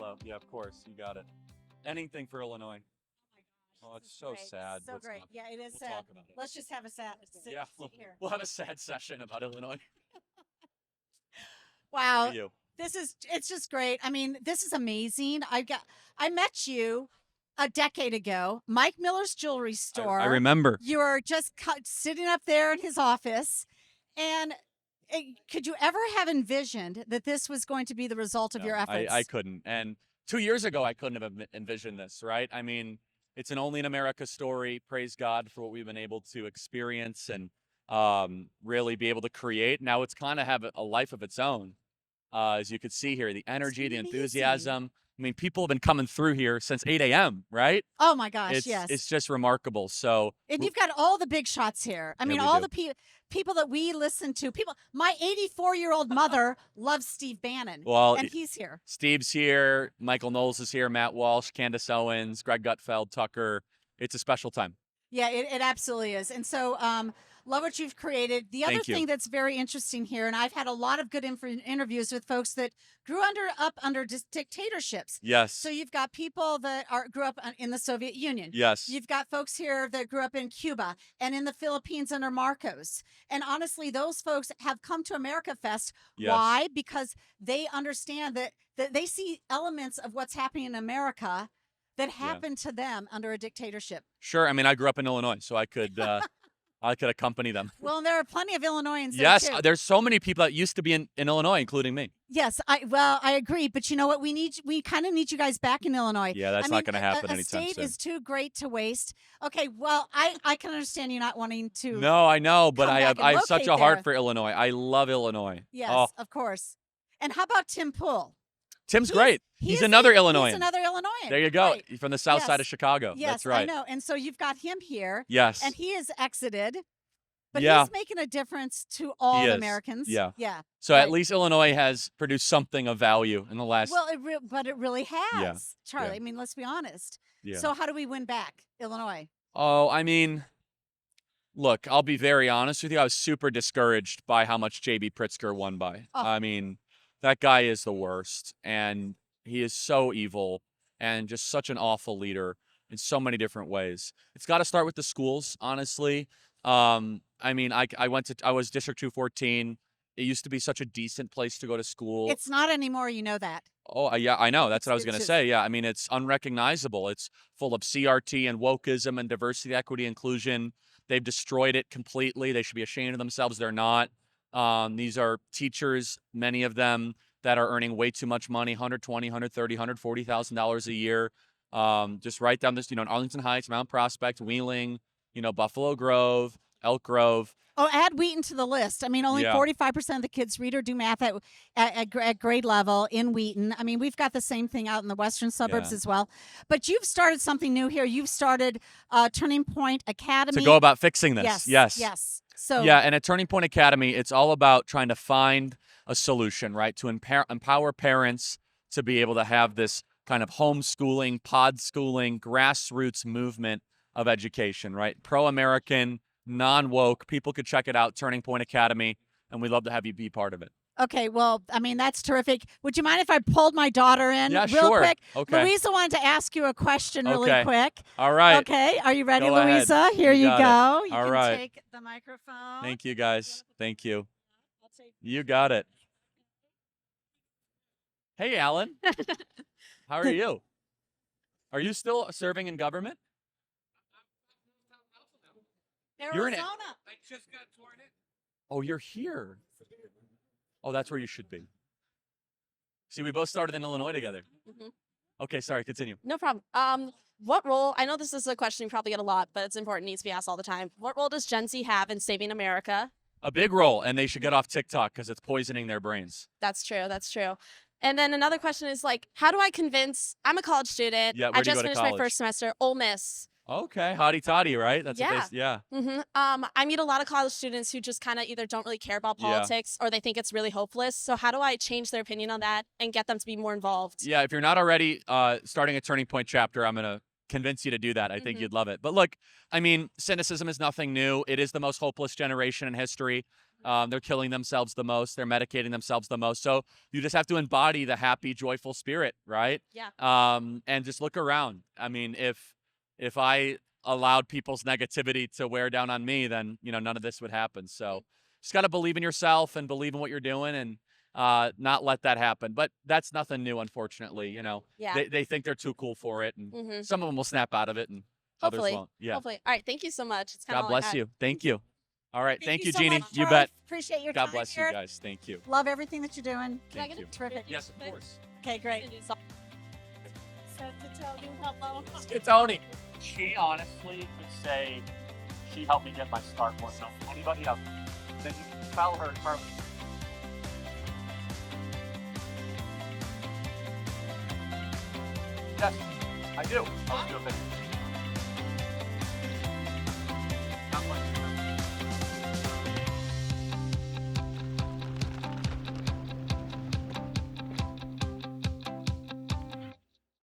hello. Yeah, of course. You got it. Anything for Illinois. Oh Oh, my it's gosh, so this is sad. great. So great. Yeah, it is We'll sad. talk about it. Let's just have a sad Yeah, sit here. we'll have a sad session about Illinois. For Wow. you. It's just great. I mean, this is amazing. I met you a decade ago, Mike Miller's jewelry store. I remember. You were just sitting up there in his office, and could you ever have envisioned that this was going to be the result of No, your efforts? I couldn't. And 2 years ago, I couldn't have envisioned this, right? I mean, it's an only in America story. Praise God for what we've been able to experience and really be able to create. Now it's kind of have a life of its own. As you could see here, the energy, the amazing. enthusiasm. I mean, people have been coming through here since 8 a.m., right? Oh my gosh, yes. It's just remarkable. So, And you've got all the big shots here. I mean, we all do. the people that we listen to. My 84-year-old mother loves Steve Bannon. Well, and he's here. Steve's here. Michael Knowles is here. Matt Walsh, Candace Owens, Greg Gutfeld, Tucker. It's a special time. Yeah, it absolutely is. And so, love what you've created. The other Thank you. thing that's very interesting here, and I've had a lot of good interviews with folks that grew up under dictatorships. Yes. So you've got people that grew up in the Soviet Union. Yes. You've got folks here that grew up in Cuba and in the Philippines under Marcos. And honestly, those folks have come to America Fest. Yes. Why? Because they understand that they see elements of what's happening in America that happened to them under a dictatorship. Sure. I mean, I grew up in Illinois, so I could accompany them. Well, there are plenty of Illinoisans. Yes, there too. there's so many people that used to be in Illinois, including me. Yes, I agree, but you know what? We kind of need you guys back in Illinois. Yeah, that's not going to happen a anytime state soon. is too great to waste. Okay, well, I can understand you not wanting to. No, I know, but come I back have and I have such locate a heart there. for Illinois. I love Illinois. Yes, Oh, of course. And how about Tim Pool? Tim's great. He's another Illinoisan. He's another Illinoisan. There you go. Right. From the south Yes. side of Chicago. Yes, That's right. I know. And so you've got him here. Yes. And he is exited, but Yeah. he's making a difference to all He is. Americans. Yeah. Yeah. So right. at least Illinois has produced something of value in the last. Well, but it really has, Charlie. Yeah. I mean, let's be honest. Yeah. So how do we win back Illinois? Oh, I mean, look, I'll be very honest with you. I was super discouraged by how much JB Pritzker won by. Oh. I mean, that guy is the worst, and he is so evil and just such an awful leader in so many different ways. It's got to start with the schools, honestly. I mean, I was District 214. It used to be such a decent place to go to school. It's not anymore. You know that. Oh, yeah, I know. That's what I was It's going to just- say. Yeah, I mean, it's unrecognizable. It's full of CRT and wokeism and diversity, equity, inclusion. They've destroyed it completely. They should be ashamed of themselves. They're not. These are teachers, many of them, that are earning way too much money, $120,000, $130,000, $140,000 a year. Just right down this, in Arlington Heights, Mount Prospect, Wheeling, Buffalo Grove, Elk Grove. Oh, add Wheaton to the list. I mean, only 45% of the kids read or do math at grade level in Wheaton. I mean, we've got the same thing out in the western suburbs as well. But you've started something new here. You've started Turning Point Academy. To go about fixing this. Yes. So yeah, and at Turning Point Academy, it's all about trying to find a solution, right? To empower parents to be able to have this kind of homeschooling, pod schooling, grassroots movement of education, right? Pro-American, non-woke. People could check it out, Turning Point Academy, and we'd love to have you be part of it. Okay, well, I mean, that's terrific. Would you mind if I pulled my daughter in Yeah, real sure. quick? Okay. Louisa wanted to ask you a question really Okay. quick. All right. Okay, are you ready, Go ahead. Louisa? Here You you got go. it. You All can right. take the microphone. Thank you, guys. Thank you. I'll take- You got it. Hey, Alan. How are you? Are you still serving in government? You're in it. Arizona. I just got sworn in. Oh, you're here. Oh, that's where you should be. See, we both started in Illinois together. Mhm. Okay, sorry, continue. No problem. What role? I know this is a question you probably get a lot, but it's important. Needs to be asked all the time. What role does Gen Z have in saving America? A big role, and they should get off TikTok because it's poisoning their brains. That's true. That's true. And then another question is like, how do I convince? I'm a college student. Yeah, I where'd you just go to finished my college? first semester. Ole Miss. Okay, hotty toddy, right? That's Yeah. what they, yeah. I meet a lot of college students who just kind of either don't really care about Yeah. politics or they think it's really hopeless. So how do I change their opinion on that and get them to be more involved? Yeah, if you're not already starting a Turning Point chapter, I'm going to convince you to do that. I think Mhm. you'd love it. But look, I mean, cynicism is nothing new. It is the most hopeless generation in history. They're killing themselves the most. They're medicating themselves the most. So you just have to embody the happy, joyful spirit, right? Yeah. And just look around. I mean, if I allowed people's negativity to wear down on me, then none of this would happen. So just got to believe in yourself and believe in what you're doing, and not let that happen. But that's nothing new, unfortunately. Yeah. They think they're too cool for it, and Mm-hmm. some of them will snap out of it, and others Hopefully. won't. Yeah. Hopefully. All right. Thank you so much. It's kind of God bless you. Thank you. All right. Thank you, so Jeannie. much, You Charles. bet. Appreciate your God time bless here. you guys. Thank you. Love everything that you're doing. Can I Thank get you. a Terrific. Yes, of course. Okay, great. So to tell you hello. Let's get Tony. She honestly would say she helped me get my start more than anybody else. Then you follow her firmly. Yes, I do. I'll do a bit.